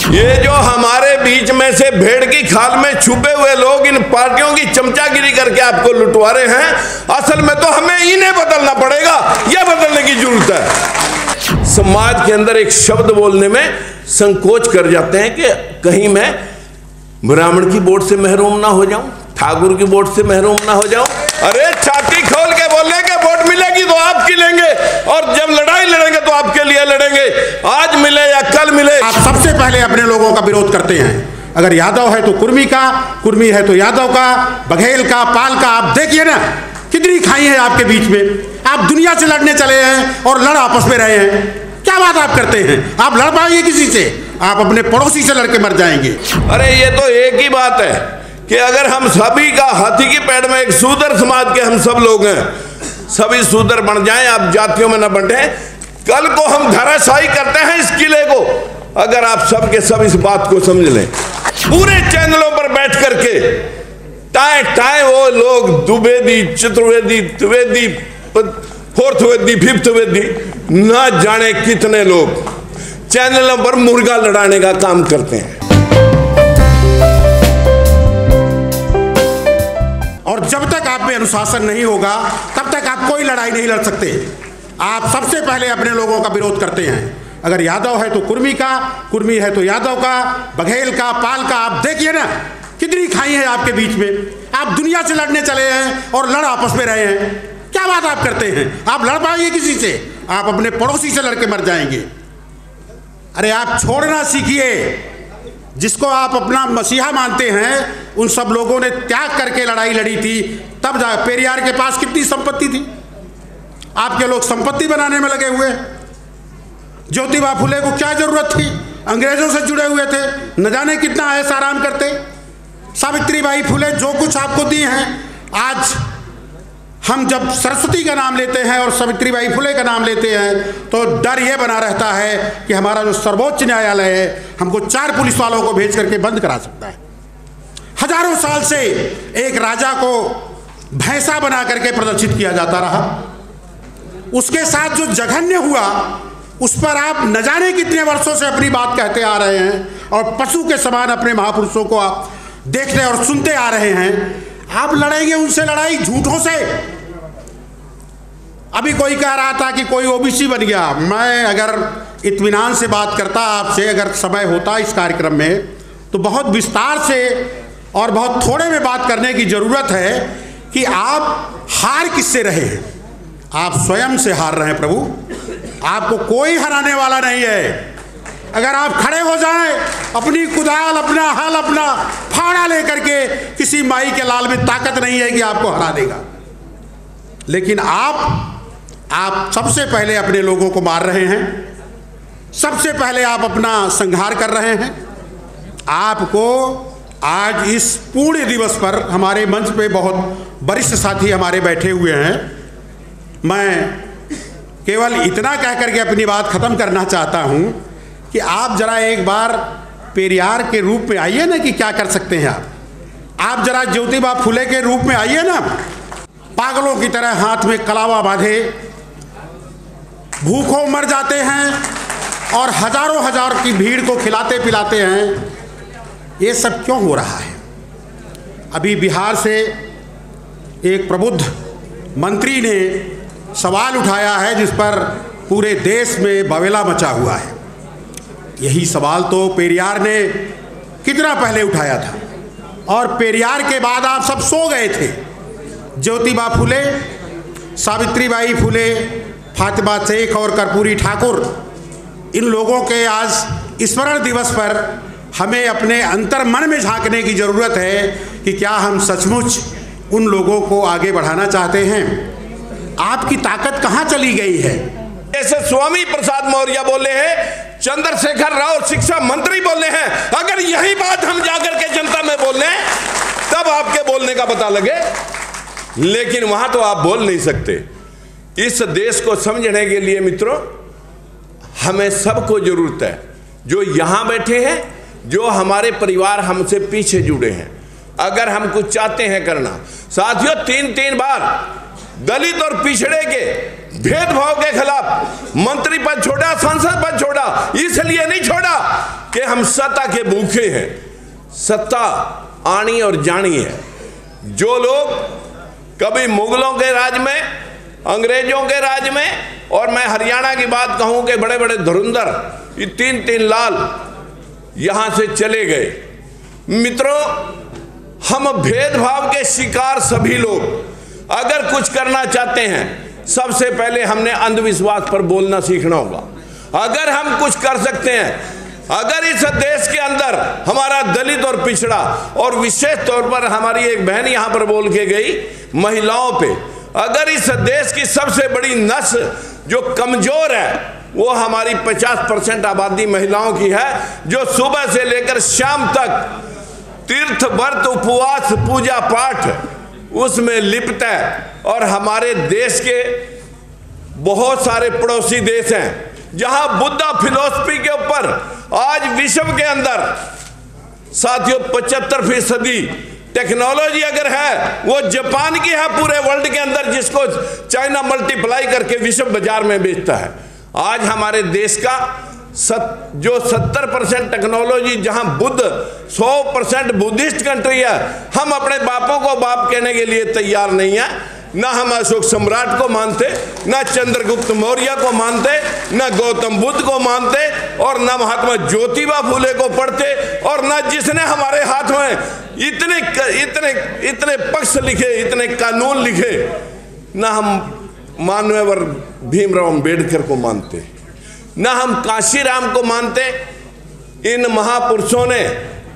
ये जो हमारे बीच में से भेड़ की खाल में छुपे हुए लोग इन पार्टियों की चमचागिरी करके आपको लुटवा रहे हैं, असल में तो हमें इन्हें बदलना पड़ेगा, यह बदलने की जरूरत है। समाज के अंदर एक शब्द बोलने में संकोच कर जाते हैं कि कहीं मैं ब्राह्मण की वोट से महरूम ना हो जाऊं, ठाकुर की वोट से महरूम ना हो जाऊं। अरे छाती खोल के बोलने के वोट मिलेगी तो आपकी लेंगे, और जब लड़ाई लड़ेंगे तो आपके लिए लड़ेंगे, आज मिले या कल मिले। आप सबसे पहले अपने लोगों का विरोध करते हैं। अगर यादव है तो कुर्मी का, कुर्मी है तो यादव का, बघेल का, पाल का। आप देखिए ना कितनी खाई है आपके बीच में। आप दुनिया से लड़ने चले हैं और लड़ आपस में रहे हैं। क्या बात आप करते हैं? आप लड़ पाएंगे किसी से? आप अपने पड़ोसी से लड़के मर जाएंगे। अरे ये तो एक ही बात है कि अगर हम सभी का हाथी की पेड़ में एक शूद्र समाज के हम सब लोग हैं, सभी शूद्र बन जाएं, आप जातियों में न बंटे, कल को हम धराशायी करते हैं इस किले को। अगर आप सब के सब इस बात को समझ लें, पूरे चैनलों पर बैठ करके टाए टाए वो लोग द्विवेदी, चतुर्वेदी, त्रिवेदी, फोर्थ वेदी, फिफ्थ वेदी, ना जाने कितने लोग चैनलों पर मुर्गा लड़ाने का काम करते हैं। और जब तक आप में अनुशासन नहीं होगा तब तक आप कोई लड़ाई नहीं लड़ सकते। आप सबसे पहले अपने लोगों का विरोध करते हैं। अगर यादव है तो कुर्मी का, कुर्मी है तो यादव का, बघेल का, पाल का। आप देखिए ना कितनी खाई है आपके बीच में। आप दुनिया से लड़ने चले हैं और लड़ आपस में रहे हैं। क्या बात आप करते हैं? आप लड़ पाएंगे किसी से? आप अपने पड़ोसी से लड़के मर जाएंगे। अरे आप छोड़ना सीखिए। जिसको आप अपना मसीहा मानते हैं, उन सब लोगों ने त्याग करके लड़ाई लड़ी थी। तब पेरियार के पास कितनी संपत्ति थी। आपके लोग संपत्ति बनाने में लगे हुए। ज्योतिबा फुले को क्या जरूरत थी? अंग्रेजों से जुड़े हुए थे, न जाने कितना ऐसा आराम करते। सावित्रीबाई फुले जो कुछ आपको दी हैं, आज हम जब सरस्वती का नाम लेते हैं और सावित्रीबाई फुले का नाम लेते हैं तो डर यह बना रहता है कि हमारा जो सर्वोच्च न्यायालय है हमको 4 पुलिस वालों को भेज करके बंद करा सकता है। हजारों साल से एक राजा को भैंसा बना करके प्रदर्शित किया जाता रहा। उसके साथ जो जघन्य हुआ उस पर आप न जाने कितने वर्षों से अपनी बात कहते आ रहे हैं और पशु के समान अपने महापुरुषों को आप देखते और सुनते आ रहे हैं। आप लड़ेंगे उनसे लड़ाई झूठों से। अभी कोई कह रहा था कि कोई ओबीसी बन गया। मैं अगर इत्मीनान से बात करता आपसे, अगर समय होता इस कार्यक्रम में, तो बहुत विस्तार से और बहुत थोड़े में बात करने की जरूरत है कि आप हार किससे रहे हैं। आप स्वयं से हार रहे हैं प्रभु। आपको कोई हराने वाला नहीं है। अगर आप खड़े हो जाएं, अपनी कुदाल, अपना हल, अपना फाड़ा लेकर के, किसी माई के लाल में ताकत नहीं है कि आपको हरा देगा। लेकिन आप सबसे पहले अपने लोगों को मार रहे हैं। सबसे पहले आप अपना संहार कर रहे हैं। आपको आज इस पुण्य दिवस पर हमारे मंच पे बहुत वरिष्ठ साथी हमारे बैठे हुए हैं। मैं केवल इतना कह करके अपनी बात खत्म करना चाहता हूं कि आप जरा एक बार पेरियार के रूप में आइए ना कि क्या कर सकते हैं आप जरा ज्योतिबा फुले के रूप में आइए ना। पागलों की तरह हाथ में कलावा बांधे भूखों मर जाते हैं और हजारों हजार की भीड़ को खिलाते पिलाते हैं। ये सब क्यों हो रहा है? अभी बिहार से एक प्रबुद्ध मंत्री ने सवाल उठाया है जिस पर पूरे देश में बवेला मचा हुआ है। यही सवाल तो पेरियार ने कितना पहले उठाया था और पेरियार के बाद आप सब सो गए थे। ज्योतिबा फुले, सावित्रीबाई फुले, फातिमा शेख और कर्पूरी ठाकुर, इन लोगों के आज स्मरण दिवस पर हमें अपने अंतर मन में झांकने की ज़रूरत है कि क्या हम सचमुच उन लोगों को आगे बढ़ाना चाहते हैं। आपकी ताकत कहाँ चली गई है? ऐसे स्वामी प्रसाद मौर्य बोले हैं, चंद्रशेखर राव शिक्षा मंत्री बोले हैं। अगर यही बात हम जाकर के जनता में बोल लें तब आपके बोलने का पता लगे, लेकिन वहां तो आप बोल नहीं सकते। इस देश को समझने के लिए मित्रों हमें सबको जरूरत है, जो यहां बैठे हैं, जो हमारे परिवार हमसे पीछे जुड़े हैं। अगर हम कुछ चाहते हैं करना, साथियों 3 बार दलित और पिछड़े के भेदभाव के खिलाफ मंत्री पद छोड़ा, सांसद पद छोड़ा, इसलिए नहीं छोड़ा कि हम सत्ता के भूखे हैं। सत्ता आनी और जानी है। जो लोग कभी मुगलों के राज में, अंग्रेजों के राज में, और मैं हरियाणा की बात कहूं कि बड़े बड़े धुरंधर, ये 3-3 लाल यहां से चले गए। मित्रों, हम भेदभाव के शिकार सभी लोग अगर कुछ करना चाहते हैं, सबसे पहले हमने अंधविश्वास पर बोलना सीखना होगा। अगर हम कुछ कर सकते हैं, अगर इस देश के अंदर हमारा दलित और पिछड़ा, और विशेष तौर पर हमारी एक बहन यहां पर बोल के गई महिलाओं पे, अगर इस देश की सबसे बड़ी नस जो कमजोर है वो हमारी 50% आबादी महिलाओं की है, जो सुबह से लेकर शाम तक तीर्थ व्रत उपवास पूजा पाठ उसमें लिप्त है। और हमारे देश के बहुत सारे पड़ोसी देश हैं जहां बुद्धा फिलॉसफी के ऊपर आज विश्व के अंदर साथियों 75% टेक्नोलॉजी अगर है वो जापान की है पूरे वर्ल्ड के अंदर, जिसको चाइना मल्टीप्लाई करके विश्व बाजार में बेचता है। आज हमारे देश का जो 70% टेक्नोलॉजी, जहां बुद्ध 100% बुद्धिस्ट कंट्री है, हम अपने बापों को बाप कहने के लिए तैयार नहीं है। ना हम अशोक सम्राट को मानते, ना चंद्रगुप्त मौर्य को मानते, ना गौतम बुद्ध को मानते, और ना महात्मा ज्योतिबा फूले को पढ़ते, और ना जिसने हमारे हाथ में इतने इतने इतने पक्ष लिखे, इतने कानून लिखे, ना हम मानवेवर भीमराव अंबेडकर को मानते, ना हम काशीराम को मानते। इन महापुरुषों ने,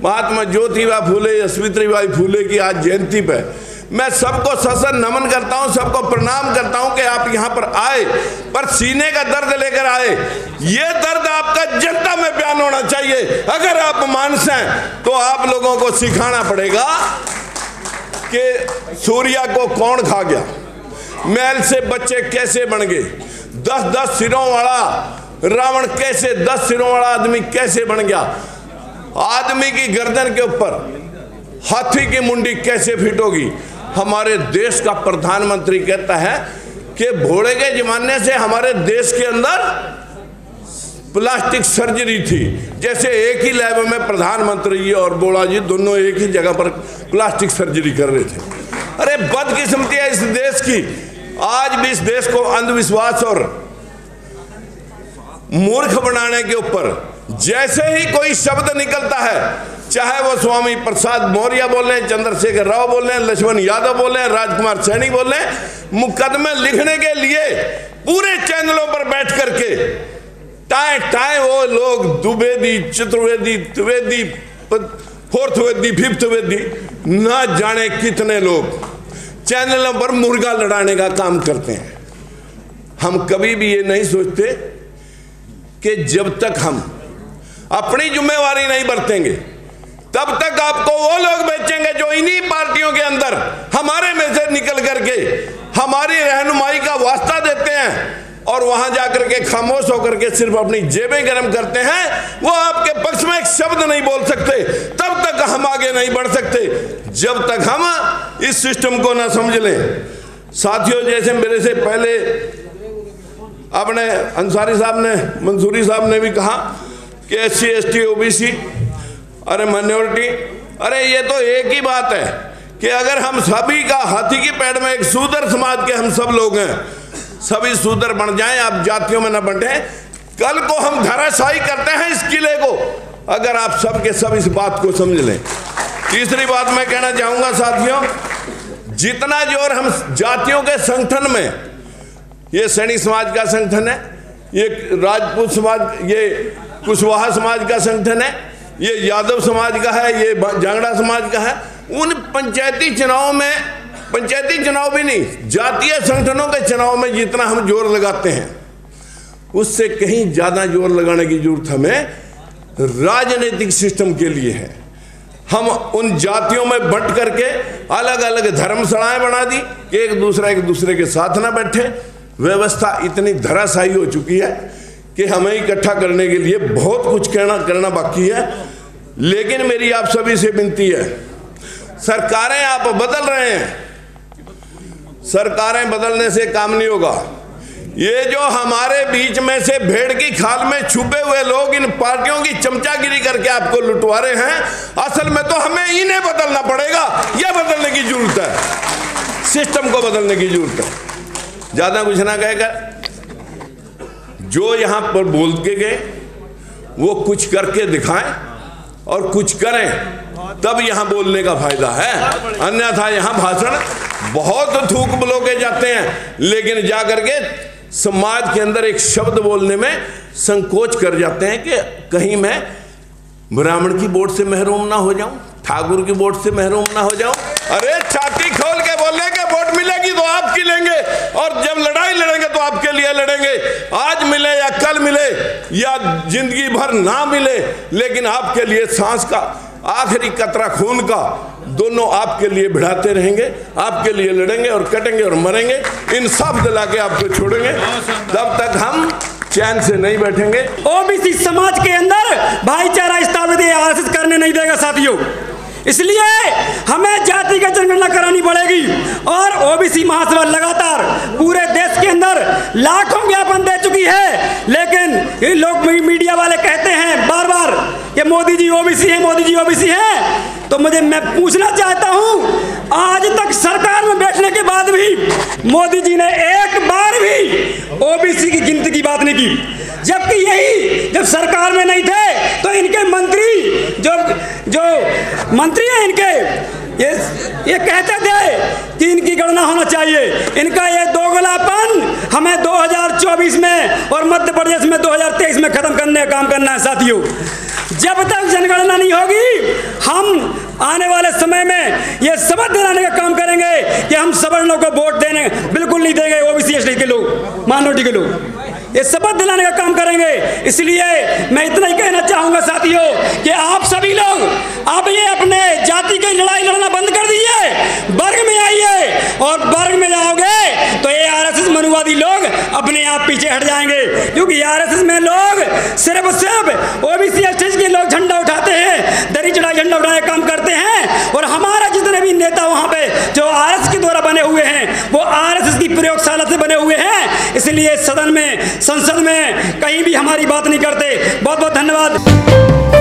महात्मा ज्योतिबा फूले, सावित्रीबाई फूले की आज जयंती पे मैं सबको ससर नमन करता हूं, सबको प्रणाम करता हूं कि आप यहां पर आए, पर सीने का दर्द लेकर आए। ये दर्द आपका जनता में बयान होना चाहिए। अगर आप मानस हैं तो आप लोगों को सिखाना पड़ेगा कि सूर्या को कौन खा गया, मैल से बच्चे कैसे बन गए, 10-10 सिरों वाला रावण कैसे, 10 सिरों वाला आदमी कैसे बन गया, आदमी की गर्दन के ऊपर हाथी की मुंडी कैसे फिट होगी। हमारे देश का प्रधानमंत्री कहता है कि घोड़े के जमाने से हमारे देश के अंदर प्लास्टिक सर्जरी थी, जैसे एक ही लैब में प्रधानमंत्री जी और बोला जी दोनों एक ही जगह पर प्लास्टिक सर्जरी कर रहे थे। अरे बदकिस्मती है इस देश की। आज भी इस देश को अंधविश्वास और मूर्ख बनाने के ऊपर जैसे ही कोई शब्द निकलता है, चाहे वो स्वामी प्रसाद मौर्य बोले, चंद्रशेखर राव बोले, लक्ष्मण यादव बोले, राजकुमार सैनी बोले, मुकदमे लिखने के लिए पूरे चैनलों पर बैठ करके टाए टाए वो लोग द्विवेदी, चतुर्वेदी, त्रिवेदी, फोर्थ वेदी, फिफ्थ वेदी, ना जाने कितने लोग चैनलों पर मुर्गा लड़ाने का काम करते हैं। हम कभी भी ये नहीं सोचते कि जब तक हम अपनी जिम्मेवारी नहीं बरतेंगे तब तक आपको वो लोग बेचेंगे जो इन्हीं पार्टियों के अंदर हमारे में से निकल करके हमारी रहनुमाई का वास्ता देते हैं और वहां जाकर के खामोश होकर के सिर्फ अपनी जेबें गर्म करते हैं। वो आपके पक्ष में एक शब्द नहीं बोल सकते, तब तक हम आगे नहीं बढ़ सकते जब तक हम इस सिस्टम को ना समझ लें। साथियों, जैसे मेरे से पहले अपने अंसारी साहब ने, मंसूरी साहब ने भी कहा कि SC ST OBC, अरे माइनॉरिटी, अरे ये तो एक ही बात है कि अगर हम सभी का हाथी की पैड़ में एक शूद्र समाज के हम सब लोग हैं, सभी शूद्र बन जाएं, आप जातियों में न बंटे, कल को हम धराशायी करते हैं इस किले को, अगर आप सब के सब इस बात को समझ लें। तीसरी बात मैं कहना चाहूंगा साथियों, जितना जोर हम जातियों के संगठन में, ये सैनी समाज का संगठन है, ये राजपूत समाज, ये कुशवाहा समाज का संगठन है, ये यादव समाज का है, ये जांगड़ा समाज का है, उन पंचायती चुनाव में, पंचायती चुनाव भी नहीं, जातीय संगठनों के चुनाव में जितना हम जोर लगाते हैं उससे कहीं ज्यादा जोर लगाने की जरूरत हमें राजनीतिक सिस्टम के लिए है। हम उन जातियों में बंट करके अलग अलग धर्मशालाएं बना दी कि एक दूसरे के साथ ना बैठे। व्यवस्था इतनी धराशायी हो चुकी है कि हमें इकट्ठा करने के लिए बहुत कुछ करना बाकी है। लेकिन मेरी आप सभी से विनती है, सरकारें आप बदल रहे हैं, सरकारें बदलने से काम नहीं होगा। ये जो हमारे बीच में से भेड़ की खाल में छुपे हुए लोग इन पार्टियों की चमचागिरी करके आपको लुटवा रहे हैं, असल में तो हमें इन्हें बदलना पड़ेगा। यह बदलने की जरूरत है, सिस्टम को बदलने की जरूरत है। ज्यादा कुछ ना कहकर जो यहां पर बोल के गए वो कुछ करके दिखाएं और कुछ करें, तब यहां बोलने का फायदा है। अन्यथा यहां भाषण बहुत थूक बुलोके जाते हैं, लेकिन जाकर के समाज के अंदर एक शब्द बोलने में संकोच कर जाते हैं कि कहीं मैं ब्राह्मण की वोट से महरूम ना हो जाऊं, ठाकुर की वोट से महरूम ना हो जाऊं। अरे छाती खोल के बोलने के वोट मिलेगी तो आपकी लेंगे, और जब लड़ाई लड़ेंगे तो आपके लिए लड़ेंगे। आज मिले या कल मिले या जिंदगी भर ना मिले, लेकिन आपके लिए सांस का आखिरी कतरा खून का दोनों आपके लिए भिड़ाते रहेंगे, आपके लिए लड़ेंगे और कटेंगे और मरेंगे। इंसाफ दिला के आपको छोड़ेंगे, तब तक हम चैन से नहीं बैठेंगे। ओबीसी समाज के अंदर भाईचारा स्थापित आरएसएस करने नहीं देगा साथियों। इसलिए हमें जातिगत जनगणना करानी पड़ेगी, और ओबीसी महासभा लगातार पूरे देश के अंदर लाखों ज्ञापन दे चुकी है। लेकिन ये लोग मीडिया वाले कहते हैं बार बार कि मोदी जी ओबीसी हैं, मोदी जी ओबीसी हैं। तो मैं पूछना चाहता हूं, आज तक सरकार में बैठने के बाद भी मोदी जी ने एक बार भी ओबीसी की गिनती की बात नहीं की। जबकि यही जब सरकार में नहीं थे तो इनके मंत्री जो मंत्री हैं इनके ये कहते थे कि इनकी गणना होना चाहिए। इनका ये दोगलापन हमें 2024 में और मध्य प्रदेश में 2023 में खत्म करने का काम करना है साथियों। जब तक जनगणना नहीं होगी, हम आने वाले समय में ये शपथ दिलाने का काम करेंगे कि हम सवर्णों को वोट देने बिल्कुल नहीं देंगे, ओबीसी एसटी के लोग, माइनॉरिटी के लोग, ये शपथ दिलाने का काम करेंगे। इसलिए मैं इतना ही कहना चाहूंगा साथियों कि आप सभी लोग अब ये अपने जाति की लड़ाई लड़ना बंद कर दीजिए, वर्ग में आइए, और वर्ग में जाओगे तो ये आरएसएस मनुवादी लोग अपने आप पीछे हट जाएंगे। क्योंकि आरएसएस में लोग सिर्फ ओबीसी एसटी के लोग झंडा उठाते हैं, दरी चढ़ाई झंडा उठाने का काम करते हैं, और हमारा जितने भी नेता वहां पे जो आरएसएस के द्वारा बने हुए हैं वो आरएसएस की प्रयोगशाला से बने हुए हैं। इसलिए सदन में, संसद में कहीं भी हमारी बात नहीं करते। बहुत बहुत धन्यवाद।